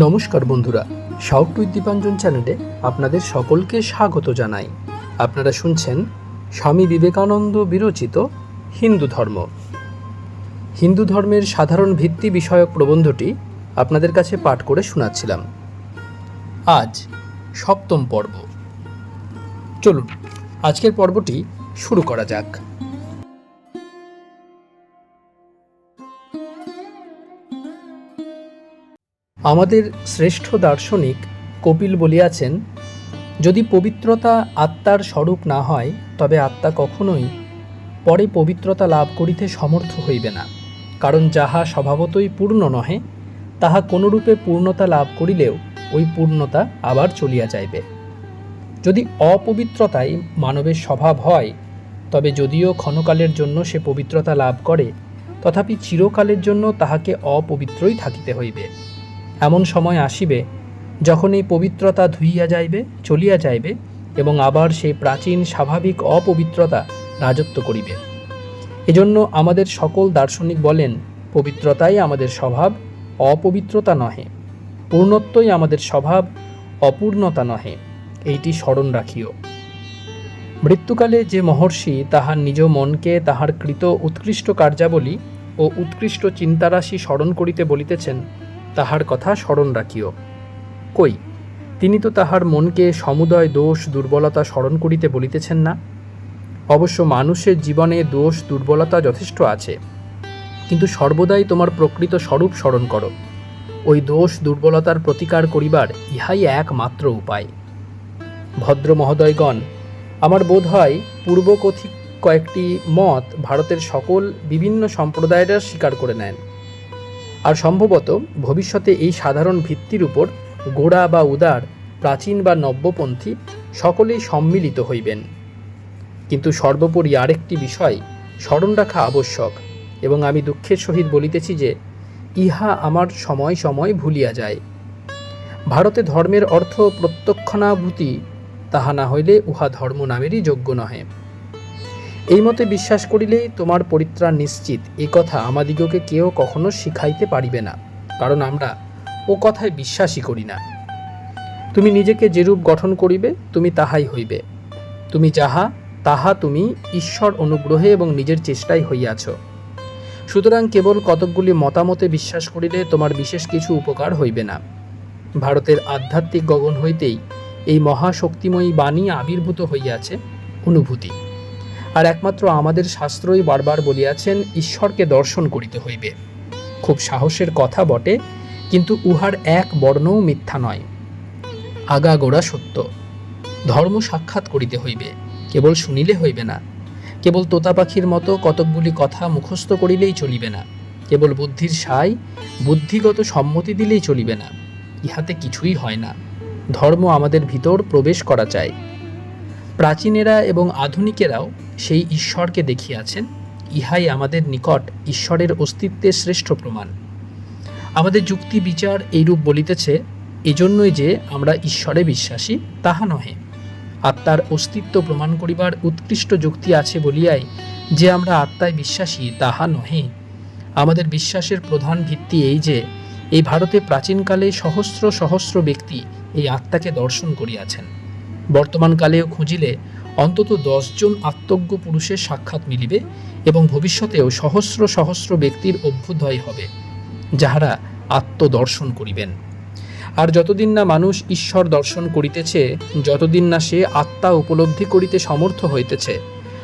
নমস্কার বন্ধুরা, south two Dipanjan চ্যানেলে আপনাদের সকলকে স্বাগত জানাই। আপনারা শুনছেন স্বামী বিবেকানন্দ বিরচিত হিন্দু ধর্ম। হিন্দু ধর্মের সাধারণ ভিত্তি বিষয়ক প্রবন্ধটি আপনাদের কাছে পাঠ করে শোনাচ্ছিলাম। আজ সপ্তম পর্ব। চলুন আজকের পর্বটি শুরু করা যাক। আমাদের শ্রেষ্ঠ দার্শনিক কপিল বলিয়াছেন, যদি পবিত্রতা আত্মার স্বরূপ না হয় তবে আত্মা কখনোই পরে পবিত্রতা লাভ করিতে সমর্থ হইবে না। কারণ যাহা স্বভাবতই পূর্ণ নহে তাহা কোনরূপে পূর্ণতা লাভ করিলেও ওই পূর্ণতা আবার চলিয়া যাইবে। যদি অপবিত্রতাই মানবের স্বভাব হয় তবে যদিও ক্ষণকালের জন্য সে পবিত্রতা লাভ করে, তথাপি চিরকালের জন্য তাহাকে অপবিত্রই থাকিতে হইবে। এমন সময় আসিবে যখন এই পবিত্রতা ধুইয়া যাইবে, চলিয়া যাইবে এবং আবার সেই প্রাচীন স্বাভাবিক অপবিত্রতা রাজত্ব করিবে। এজন্য আমাদের সকল দার্শনিক বলেন, পবিত্রতাই আমাদের স্বভাব, অপবিত্রতা নহে। পূর্ণত্বই আমাদের স্বভাব, অপূর্ণতা নহে। এইটি স্মরণ রাখিও। মৃত্যুকালে যে মহর্ষি তাহার নিজ মনকে তাহার কৃত উৎকৃষ্ট কার্যাবলী ও উৎকৃষ্ট চিন্তারাশি স্মরণ করিতে বলিতেছেন, তাহার কথা স্মরণ রাখিও। কই, তিনি তো তাহার মনকে সমুদয় দোষ দুর্বলতা স্মরণ করিতে বলিতেছেন না। অবশ্য মানুষের জীবনে দোষ দুর্বলতা যথেষ্ট আছে, কিন্তু সর্বদাই তোমার প্রকৃত স্বরূপ স্মরণ করো। ওই দোষ দুর্বলতার প্রতিকার করিবার ইহাই একমাত্র উপায়। ভদ্র মহোদয়গণ, আমার বোধ হয় পূর্বকথিত কয়েকটি মত ভারতের সকল বিভিন্ন সম্প্রদায়েরা স্বীকার করে নেন, আর সম্ভবত ভবিষ্যতে এই সাধারণ ভিত্তির উপর গোড়া বা উদার, প্রাচীন বা নব্যপন্থী সকলেই সম্মিলিত হইবেন। কিন্তু সর্বোপরি আরেকটি বিষয় স্মরণ রাখা আবশ্যক, এবং আমি দুঃখের সহিত বলিতেছি যে ইহা আমার সময় সময় ভুলিয়া যায়। ভারতে ধর্মের অর্থ প্রত্যক্ষানুভূতি, তাহা না হইলে উহা ধর্ম নামেরই যোগ্য নহে। এই মতে বিশ্বাস করিলেই তোমার পরিত্রাণ নিশ্চিত, এ কথা আমাদিগকে কেউ কখনো শিখাইতে পারিবে না, কারণ আমরা ও কথায় বিশ্বাসই করি না। তুমি নিজেকে যেরূপ গঠন করিবে তুমি তাহাই হইবে। তুমি যাহা তাহা তুমি ঈশ্বর অনুগ্রহে এবং নিজের চেষ্টায় হইয়াছ। সুতরাং কেবল কতকগুলি মতামতে বিশ্বাস করিলে তোমার বিশেষ কিছু উপকার হইবে না। ভারতের আধ্যাত্মিক গগন হইতেই এই মহাশক্তিময়ী বাণী আবির্ভূত হইয়াছে, অনুভূতি। আর একমাত্র আমাদের শাস্ত্রই বারবার বলিয়াছেন, ঈশ্বরকে দর্শন করিতে হইবে। খুব সাহসের কথা বটে, কিন্তু উহার এক বর্ণও মিথ্যা নয়, আগাগোড়া সত্য। ধর্ম সাক্ষাৎ করিতে হইবে, কেবল শুনিলে হইবে না। কেবল তোতা পাখির মতো কতকগুলি কথা মুখস্থ করিলেই চলিবে না। কেবল বুদ্ধির সায় বুদ্ধিগত সম্মতি দিলেই চলিবে না। ইহাতে কিছুই হয় না। ধর্ম আমাদের ভিতর প্রবেশ করা চাই। প্রাচীনেরা এবং আধুনিকেরাও সেই ঈশ্বরকে দেখিয়াছেন। ইহাই আমাদের নিকট ঈশ্বরের অস্তিত্বের শ্রেষ্ঠ প্রমাণ। আমাদের যুক্তি বিচার এইরূপ বলিতেছে, এজন্যই যে আমরা ঈশ্বরে বিশ্বাসী তাহা নহে। আত্মার অস্তিত্ব প্রমাণ করিবার উৎকৃষ্ট যুক্তি আছে বলিয়াই যে আমরা আত্মায় বিশ্বাসী তাহা নহে। আমাদের বিশ্বাসের প্রধান ভিত্তি এই যে এই ভারতে প্রাচীনকালে সহস্র সহস্র ব্যক্তি এই আত্মাকে দর্শন করিয়াছেন। বর্তমানকালেও খুঁজিলে অন্তত 10 জন আত্মজ্ঞ পুরুষের সাক্ষাৎ মিলিবে, এবং ভবিষ্যতেও সহস্র সহস্র ব্যক্তির অভ্যুদয় হবে, যাহারা আত্মদর্শন করিবেন। আর যতদিন না মানুষ ঈশ্বর দর্শন করিতেছে, যতদিন না সে আত্মা উপলব্ধি করিতে সমর্থ হইতেছে,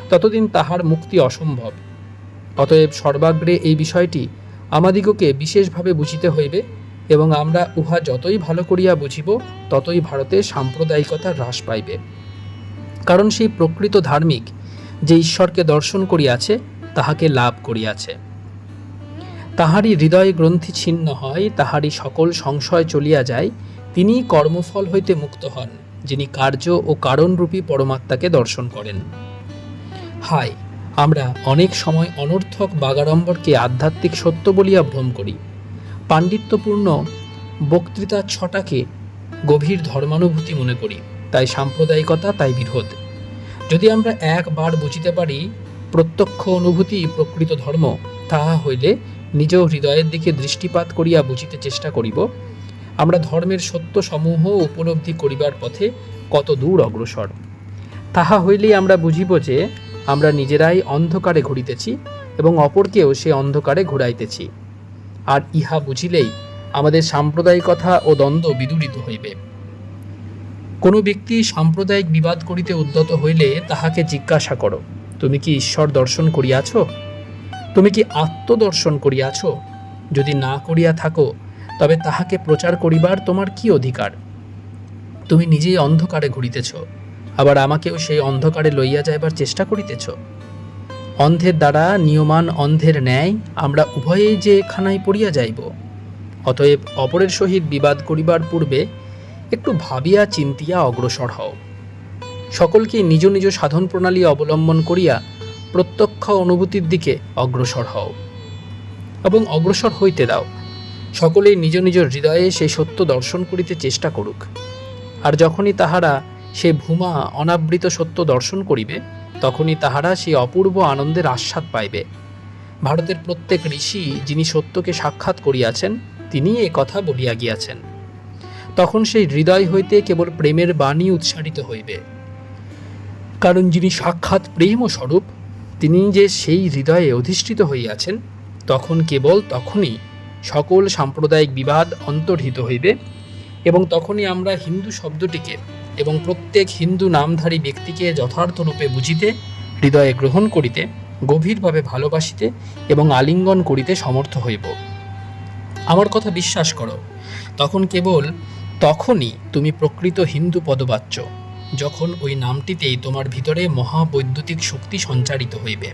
ততদিন তাহার মুক্তি অসম্ভব। অতএব সর্বাগ্রে এই বিষয়টি আমাদিগকে বিশেষভাবে বুঝিতে হইবে, এবং আমরা উহা যতই ভালো করিয়া বুঝিব ততই ভারতে সাম্প্রদায়িকতা হ্রাস পাইবে। কারণ সেই প্রকৃত ধার্মিক যে ঈশ্বরকে দর্শন করিয়াছে তাহাকে লাভ করিয়াছে। তাহারই হৃদয় গ্রন্থি ছিন্ন হয়, তাহারই সকল সংশয় চলিয়া যায়। তিনি কর্মফল হইতে মুক্ত হন, যিনি কার্য ও কারণরূপী পরমাত্মাকে দর্শন করেন। হায়, আমরা অনেক সময় অনর্থক বাগাড়ম্বরকে আধ্যাত্মিক সত্য বলিয়া ভ্রম করি। পাণ্ডিত্যপূর্ণ বক্তৃতা ছটাকে গভীর ধর্মানুভূতি মনে করি, তাই সাম্প্রদায়িকতা, তাই বিরোধ। যদি আমরা একবার বুঝিতে পারি প্রত্যক্ষ অনুভূতি প্রকৃত ধর্ম, তাহা হইলে নিজ হৃদয়ের দিকে দৃষ্টিপাত করিয়া বুঝিতে চেষ্টা করিব, আমরা ধর্মের সত্য সমূহ উপলব্ধি করিবার পথে কত দূর অগ্রসর। তাহা হইলেই আমরা বুঝিব যে আমরা নিজেরাই অন্ধকারে ঘুরিতেছি এবং অপরকেও সে অন্ধকারে ঘুরাইতেছি। আর ইহা বুঝিলেই আমাদের সাম্প্রদায়িকতা ও দ্বন্দ্ব বিদূরিত হইবে। কোনো ব্যক্তি সাম্প্রদায়িক বিবাদ করিতে উদ্যত হইলে তাহাকে জিজ্ঞাসা করো, তুমি কি ঈশ্বর দর্শন করিয়াছ? তুমি কি আত্মদর্শন করিয়াছ? যদি না করিয়া থাকো, তবে তাহাকে প্রচার করিবার তোমার কি অধিকার? তুমি নিজেই অন্ধকারে ঘুরিতেছ, আবার আমাকেও সেই অন্ধকারে লইয়া যাইবার চেষ্টা করিতেছ। অন্ধের দ্বারা নিয়মান অন্ধের ন্যায় আমরা উভয়েই যে খানায় পড়িয়া যাইব। অতএব অপরের সহিত বিবাদ করিবার পূর্বে একটু ভাবিয়া চিন্তিয়া অগ্রসর হও। সকলকে নিজ নিজ সাধন প্রণালী অবলম্বন করিয়া প্রত্যক্ষ অনুভূতির দিকে অগ্রসর হও এবং অগ্রসর হইতে দাও। সকলেই নিজ নিজ হৃদয়ে সেই সত্য দর্শন করিতে চেষ্টা করুক। আর যখনই তাহারা সে ভূমা অনাবৃত সত্য দর্শন করিবে, তখনই তাহারা সেই অপূর্ব আনন্দের আস্বাদ পাইবে। ভারতের প্রত্যেক ঋষি যিনি সত্যকে সাক্ষাৎ করিয়াছেন, তিনি এ কথা বলিয়া গিয়াছেন। তখন সেই হৃদয় হইতে কেবল প্রেমের বাণী উচ্চারিত হইবে, কারণ যিনি সাক্ষাৎ প্রেম ও স্বরূপ, তিনি যে সেই হৃদয়ে অধিষ্ঠিত হইয়াছেন, তখন কেবল তখনই সকল সাম্প্রদায়িক বিবাদ অন্তর্হিত হইবে এবং তখনই আমরা হিন্দু শব্দটিকে এবং প্রত্যেক হিন্দু নামধারী ব্যক্তিকে যথার্থরূপে বুঝিতে, হৃদয়ে গ্রহণ করিতে, গভীরভাবে ভালোবাসিতে এবং আলিঙ্গন করিতে সমর্থ হইব। আমার কথা বিশ্বাস করো, তখন কেবল তখনই তুমি প্রকৃত হিন্দু পদবাচ্য, যখন ওই নামটিতেই তোমার ভিতরে মহাবৈদ্যুতিক শক্তি সঞ্চারিত হইবে।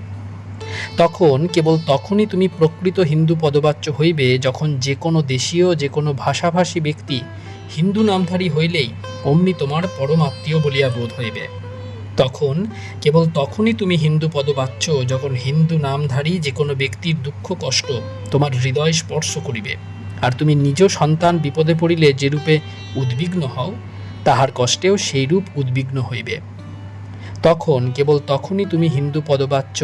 তখন কেবল তখনই তুমি প্রকৃত হিন্দু পদবাচ্য হইবে, যখন যে কোনো দেশীয়, যে কোনো ভাষাভাষী ব্যক্তি হিন্দু নামধারী হইলেই অমনি তোমার পরমাত্মীয় বলিয়া বোধ হইবে। তখন কেবল তখনই তুমি হিন্দু পদবাচ্য, যখন হিন্দু নামধারী যে কোনো ব্যক্তির দুঃখ কষ্ট তোমার হৃদয় স্পর্শ করিবে। আর তুমি নিজ সন্তান বিপদে পড়িলে যেরূপে উদ্বিগ্ন হও, তাহার কষ্টেও সেইরূপ উদ্বিগ্ন হইবে। তখন কেবল তখনই তুমি হিন্দু পদবাচ্য,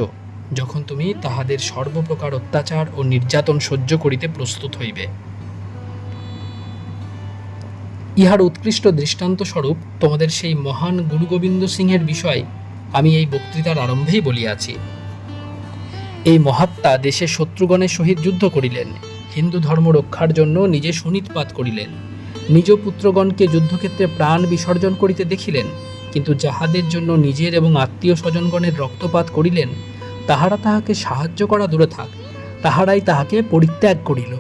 যখন তুমি তাহাদের সর্বপ্রকার অত্যাচার ও নির্যাতন সহ্য করিতে প্রস্তুত হইবে। ইহার উৎকৃষ্ট দৃষ্টান্ত স্বরূপ তোমাদের সেই মহান গুরু গোবিন্দ সিংহের বিষয় আমি এই বক্তৃতার আরম্ভেই বলিয়াছি। এই মহাত্মা দেশের শত্রুগণের সহিত যুদ্ধ করিলেন, হিন্দু ধর্ম রক্ষার জন্য নিজে শোণিতপাত করিলেন, নিজ পুত্রগণকে যুদ্ধক্ষেত্রে প্রাণ বিসর্জন করিতে দেখিলেন, কিন্তু যাহাদের জন্য নিজের এবং আত্মীয় স্বজনগণের রক্তপাত করিলেন, তাহারা তাহাকে সাহায্য করা দূরে থাক, তাহারাই তাহাকে পরিত্যাগ করিল,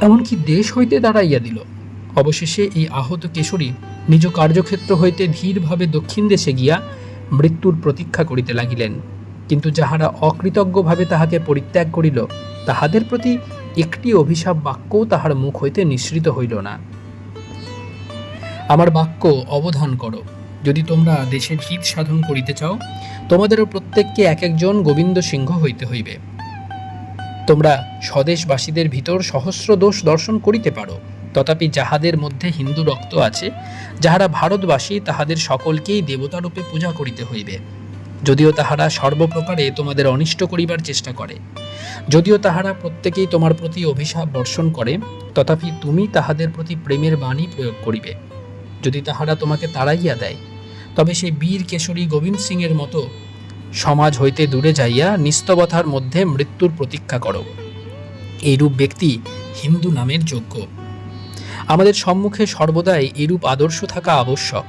এমনকি দেশ হইতে দাঁড়াইয়া দিল। অবশেষে এই আহত কেশরী নিজ কার্যক্ষেত্র হইতে ধীরভাবে দক্ষিণ দেশে গিয়া মৃত্যুর প্রতীক্ষা করিতে লাগিলেন। কিন্তু যাহারা অকৃতজ্ঞভাবে তাহাকে পরিত্যাগ করিল, তাহাদের প্রতি একটি অভিশাপ বাক্যও তাহার মুখ হইতে নিঃসৃত হইল না। আমার বাক্য অবধান করো। যদি তোমরা দেশের হিত সাধন করিতে চাও, তোমাদেরও প্রত্যেককে এক একজন গোবিন্দ সিংহ হইতে হইবে। তোমরা স্বদেশবাসীদের ভিতর সহস্র দোষ দর্শন করিতে পারো, তথাপি যাহাদের মধ্যে হিন্দু রক্ত আছে, যাহারা ভারতবাসী, তাহাদের সকলকেই দেবতারূপে পূজা করিতে হইবে। যদিও তাহারা সর্বপ্রকারে তোমাদের অনিষ্ট করিবার চেষ্টা করে, যদিও তাহারা প্রত্যেকেই তোমার প্রতি অভিশাপ বর্ষণ করে, তথাপি তুমি তাহাদের প্রতি প্রেমের বাণী প্রয়োগ করিবে। যদি তাহারা তোমাকে তাড়াইয়া দেয়, তবে সেই বীর কেশরী গোবিন্দ সিংয়ের মতো সমাজ হইতে দূরে যাইয়া নিস্তবতার মধ্যে মৃত্যুর প্রতীক্ষা করো। এইরূপ ব্যক্তি হিন্দু নামের যোগ্য। আমাদের সম্মুখে সর্বদাই এরূপ আদর্শ থাকা আবশ্যক।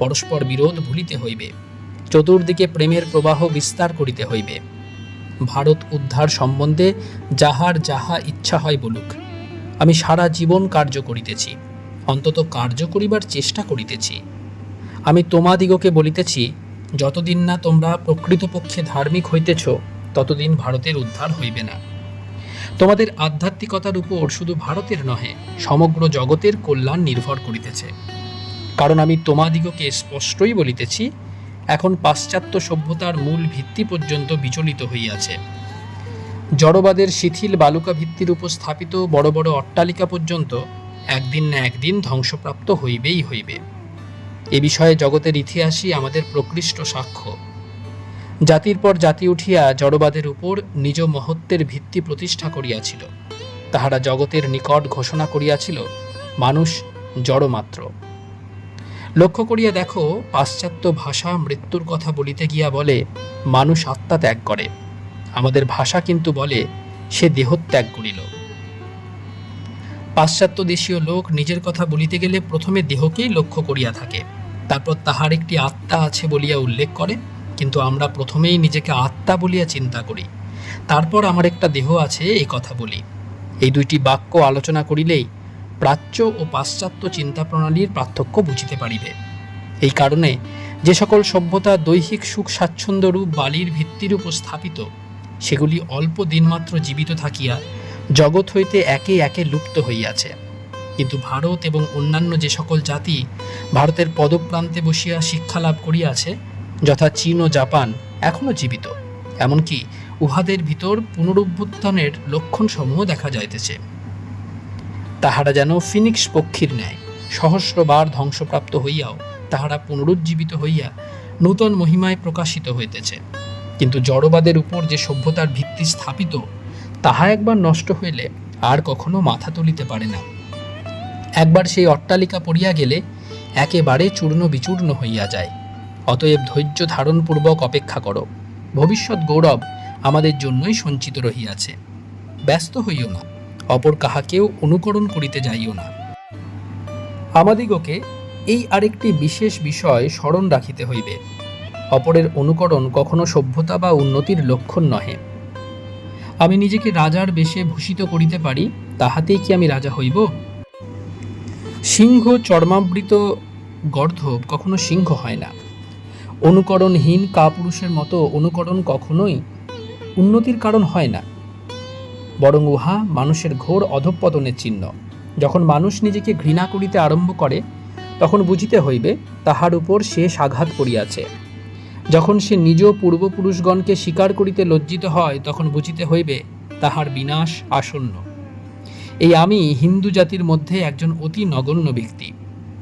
পরস্পর বিরোধ ভুলিতে হইবে, চতুর্দিকে প্রেমের প্রবাহ বিস্তার করিতে হইবে। ভারত উদ্ধার সম্বন্ধে যাহার যাহা ইচ্ছা হয় বলুক, আমি সারা জীবন কার্য করিতেছি, অন্তত কার্য করিবার চেষ্টা করিতেছি। আমি তোমাদিগকে বলিতেছি, যতদিন না তোমরা প্রকৃতপক্ষে ধার্মিক হইতেছ, ততদিন ভারতের উদ্ধার হইবে না। তোমাদের আধ্যাত্মিকতার উপর শুধু ভারতের নহে, সমগ্র জগতের কল্যাণ নির্ভর করিতেছে। কারণ আমি তোমাদিগকে স্পষ্টই বলিতেছি, এখন পাশ্চাত্য সভ্যতার মূল ভিত্তি পর্যন্ত বিচলিত হইয়াছে। জড়বাদের শিথিল বালুকা ভিত্তির উপর স্থাপিত বড় বড় অট্টালিকা পর্যন্ত একদিন না একদিন ধ্বংসপ্রাপ্ত হইবেই হইবে। এ বিষয়ে জগতের ইতিহাসই আমাদের প্রকৃষ্ট সাক্ষ্য। জাতির পর জাতি উঠিয়া জড়বাদের উপর নিজ মহত্বের ভিত্তি প্রতিষ্ঠা করিয়াছিল, তাহারা জগতের নিকট ঘোষণা করিয়াছিল, মানুষ জড়মাত্র। লক্ষ্য করিয়া দেখো, পাশ্চাত্য ভাষা মৃত্যুর কথা বলিতে গিয়া বলে মানুষ আত্মা ত্যাগ করে, আমাদের ভাষা কিন্তু বলে সে দেহত্যাগ করিল। পাশ্চাত্য দেশীয় লোক নিজের কথা বলিতে গেলে প্রথমে দেহকেই লক্ষ্য করিয়া থাকে, তারপর তাহার একটি আত্মা আছে বলিয়া উল্লেখ করে, কিন্তু আমরা প্রথমেই নিজেকে আত্মা বলিয়া চিন্তা করি, তারপর আমার একটা দেহ আছে এই কথা বলি। এই দুইটি বাক্য আলোচনা করিলেই প্রাচ্য ও পাশ্চাত্য চিন্তা প্রণালীর পার্থক্য বুঝিতে পারিবে। এই কারণে যে সকল সভ্যতা দৈহিক সুখ স্বাচ্ছন্দ্যরূপ বালির ভিত্তির উপর স্থাপিত, সেগুলি অল্প দিনমাত্র জীবিত থাকিয়া জগৎ হইতে একে একে লুপ্ত হইয়াছে। কিন্তু ভারত এবং অন্যান্য যে সকল জাতি ভারতের পদপ্রান্তে বসিয়া শিক্ষা লাভ করিয়াছে, যথা চীন ও জাপান, এখনও জীবিত, এমনকি উহাদের ভিতর পুনরুত্থানের লক্ষণসমূহ দেখা যাইতেছে। তাহারা যেন ফিনিক্স পক্ষীর ন্যায় সহস্রবার ধ্বংসপ্রাপ্ত হইয়াও তাহারা পুনরুজ্জীবিত হইয়া নূতন মহিমায় প্রকাশিত হইতেছে। কিন্তু জড়বাদের উপর যে সভ্যতার ভিত্তি স্থাপিত, তাহা একবার নষ্ট হইলে আর কখনো মাথা তুলিতে পারে না। একবার সেই অট্টালিকা পড়িয়া গেলে একেবারে চূর্ণ বিচূর্ণ হইয়া যায়। অতএব ধৈর্য ধারণপূর্বক অপেক্ষা করো, ভবিষ্যৎ গৌরব আমাদের জন্যই সঞ্চিত রহিয়াছে। ব্যস্ত হইও না, অপর কাহাকেও অনুকরণ করিতে যাইও না। আমাদিগকে এই আরেকটি বিশেষ বিষয় স্মরণ রাখিতে হইবে, অপরের অনুকরণ কখনো সভ্যতা বা উন্নতির লক্ষণ নহে। আমি নিজেকে রাজার বেশে ভূষিত করিতে পারি, তাহাতেই কি আমি রাজা হইব? সিংহ চর্মাবৃত গর্ধব কখনো সিংহ হয় না। অনুকরণহীন কাপুরুষের মতো অনুকরণ কখনোই উন্নতির কারণ হয় না, বরং উহা মানুষের ঘোর অধঃপতনের চিহ্ন। যখন মানুষ নিজেকে ঘৃণা করিতে আরম্ভ করে, তখন বুঝিতে হইবে তাহার উপর শেষ আঘাত করিয়াছে। যখন সে নিজ পূর্বপুরুষগণকে স্বীকার করিতে লজ্জিত হয়, তখন বুঝিতে হইবে তাহার বিনাশ আসন্ন। এই আমি হিন্দু জাতির মধ্যে একজন অতি নগণ্য ব্যক্তি,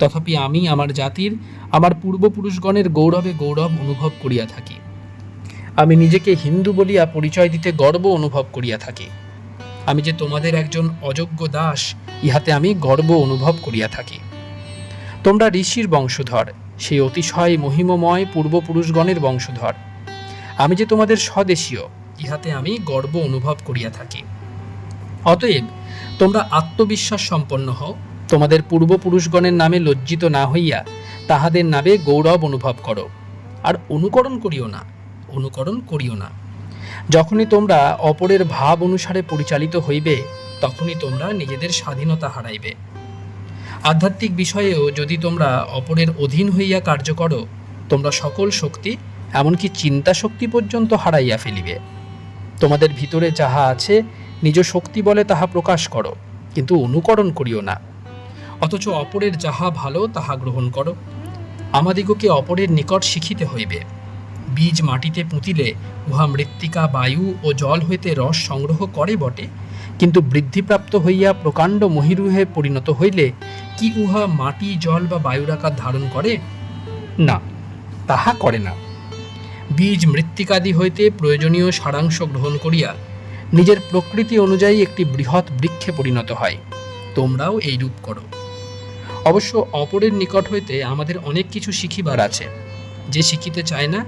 তথাপি আমি আমার জাতির, আমার পূর্বপুরুষগণের গৌরবে গৌরব অনুভব করিয়া থাকি। আমি নিজেকে হিন্দু বলিয়া পরিচয় দিতে গর্ব অনুভব করিয়া থাকি। আমি যে তোমাদের একজন অযোগ্য দাস, ইহাতে আমি গর্ব অনুভব করিয়া থাকি। তোমরা ঋষির বংশধর, সেই অতিশয় মহিমময় পূর্বপুরুষগণের বংশধর। আমি যে তোমাদের স্বদেশীয়, ইহাতে আমি গর্ব অনুভব করিয়া থাকি। অতএব তোমরা আত্মবিশ্বাস সম্পন্ন হও, তোমাদের পূর্বপুরুষগণের নামে লজ্জিত না হইয়া তাহাদের নামে গৌরব অনুভব করো। আর অনুকরণ করিও না, অনুকরণ করিও না। যখনই তোমরা অপরের ভাব অনুসারে পরিচালিত হইবে, তখনই তোমরা নিজেদের স্বাধীনতা হারাইবে। আধ্যাত্মিক বিষয়েও যদি তোমরা অপরের অধীন হইয়া কার্য করো, তোমরা সকল শক্তি, এমনকি চিন্তা শক্তি পর্যন্ত হারাইয়া ফেলিবে। তোমাদের ভিতরে যাহা আছে নিজ শক্তি বলে তাহা প্রকাশ করো, কিন্তু অনুকরণ করিও না। অথচ অপরের যাহা ভালো তাহা গ্রহণ করো। আমাদিগকে অপরের নিকট শিখিতে হইবে। বীজ মাটিতে পুঁতিলে উহা মৃত্তিকা, বায়ু ও জল হইতে রস সংগ্রহ করে বটে, কিন্তু বৃদ্ধিপ্রাপ্ত হইয়া প্রকাণ্ড মহীরুহে পরিণত হইলে কি উহা মাটি, জল বা বায়ুর আকার ধারণ করে? না, তাহা করে না। বীজ মৃত্তিকাদি হইতে প্রয়োজনীয় সারাংশ গ্রহণ করিয়া নিজের প্রকৃতি অনুযায়ী একটি বৃহৎ বৃক্ষে পরিণত হয়। তোমরাও এইরূপ করো। অবশ্য অপরের নিকট হইতে আমাদের অনেক কিছু শিখিবার আছে। যে শিখিতে চায় না,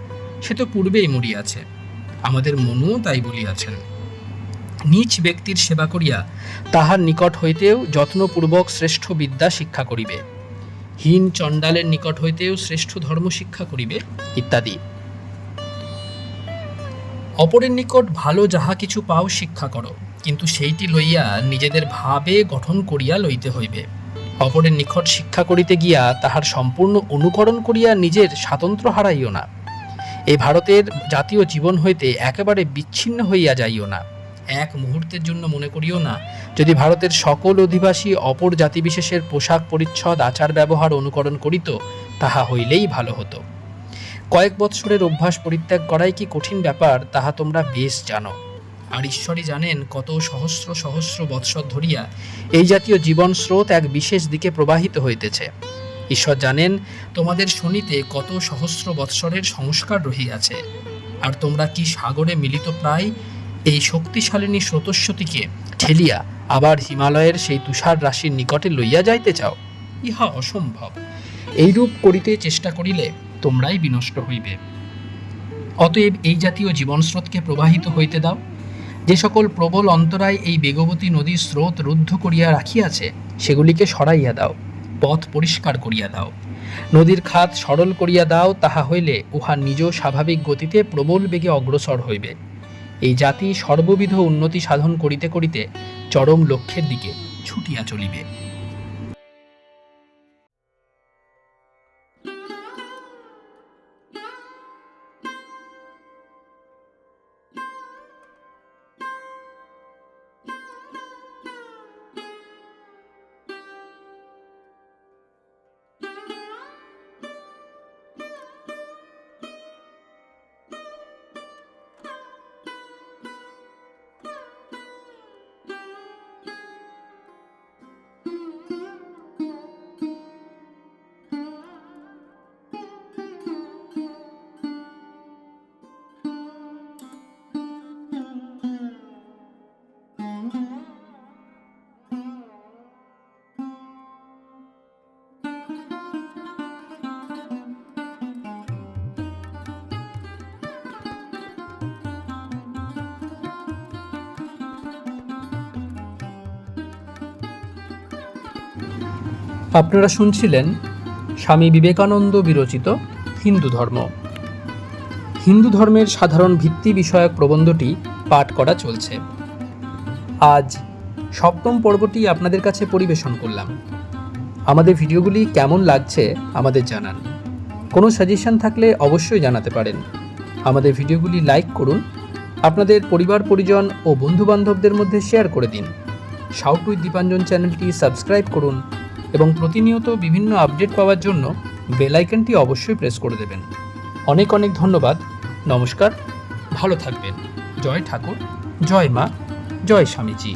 সে তো পূর্বেই মরিয়াছে। আমাদের মনুও তাই বলিয়াছেন। নীচ ব্যক্তির সেবা করিয়া তাহার নিকট হইতেও যত্নপূর্বক শ্রেষ্ঠ বিদ্যা শিক্ষা করিবে, হীন চণ্ডালের নিকট হইতেও শ্রেষ্ঠ ধর্ম শিক্ষা করিবে, ইত্যাদি। অপরের নিকট ভালো যাহা কিছু পাও শিক্ষা করো, কিন্তু সেইটি লইয়া নিজেদের ভাবে গঠন করিয়া লইতে হইবে। অপরের নিকট শিক্ষা করিতে গিয়া তাহার সম্পূর্ণ অনুকরণ করিয়া নিজের স্বাতন্ত্র্য হারাইও না। এই ভারতের জাতীয় জীবন হইতে একেবারে বিচ্ছিন্ন হইয়া যাইও না। এক মুহূর্তের জন্য মনে করিও না, যদি ভারতের সকল অধিবাসী অপর জাতিবিশেষের পোশাক পরিচ্ছদ, আচার ব্যবহার অনুকরণ করিত, তাহা হইলেই ভালো হতো। কয়েক বৎসরের অভ্যাস পরিত্যাগ করাই কি কঠিন ব্যাপার, তাহা তোমরা বেশ জানো। আর ঈশ্বরই জানেন কত সহস্র সহস্র বৎসর ধরিয়া এই জাতীয় জীবন স্রোত এক বিশেষ দিকে প্রবাহিত হইতেছে। ঈশ্বর জানেন তোমাদের শনিতে কত সহস্র বৎসরের সংস্কার রহিয়াছে। আর তোমরা কি সাগরে মিলিত প্রায় এই শক্তিশালিনী স্রোতস্বতীকে ঠেলিয়া আবার হিমালয়ের সেই তুষার রাশির নিকটে লইয়া যাইতে চাও? ইহা অসম্ভব। এইরূপ করিতে চেষ্টা করিলে তোমরাই বিনষ্ট হইবে। অতএব এই জাতীয় জীবনস্রোতকে প্রবাহিত হইতে দাও। যে সকল প্রবল অন্তরায় এই বেগবতী নদীর স্রোত রুদ্ধ করিয়া রাখিয়াছে সেগুলিকে সরাইয়া দাও, পথ পরিষ্কার করিয়া দাও, নদীর খাত সরল করিয়া দাও। তাহা হইলে উহা নিজ স্বাভাবিক গতিতে প্রবল বেগে অগ্রসর হইবে। এই জাতি সর্ববিধ উন্নতি সাধন করিতে করিতে চরম লক্ষ্যের দিকে ছুটিয়া চলিবে। আপনারা শুনছিলেন স্বামী বিবেকানন্দ বিরচিত হিন্দু ধর্ম। হিন্দু ধর্মের সাধারণ ভিত্তি বিষয়ক প্রবন্ধটি পাঠ করা চলছে। আজ সপ্তম পর্বটি আপনাদের কাছে পরিবেশন করলাম। আমাদের ভিডিওগুলি কেমন লাগছে আমাদের জানান। কোনো সাজেশন থাকলে অবশ্যই জানাতে পারেন। আমাদের ভিডিওগুলি লাইক করুন, আপনাদের পরিবার পরিজন ও বন্ধুবান্ধবদের মধ্যে শেয়ার করে দিন। শাউট উইথ দীপাঞ্জন চ্যানেলটি সাবস্ক্রাইব করুন এবং প্রতিনিয়ত বিভিন্ন আপডেট পাওয়ার জন্য বেল আইকনটি অবশ্যই প্রেস করে দেবেন। অনেক অনেক ধন্যবাদ। নমস্কার, ভালো থাকবেন। জয় ঠাকুর, জয় মা, জয় স্বামীজি।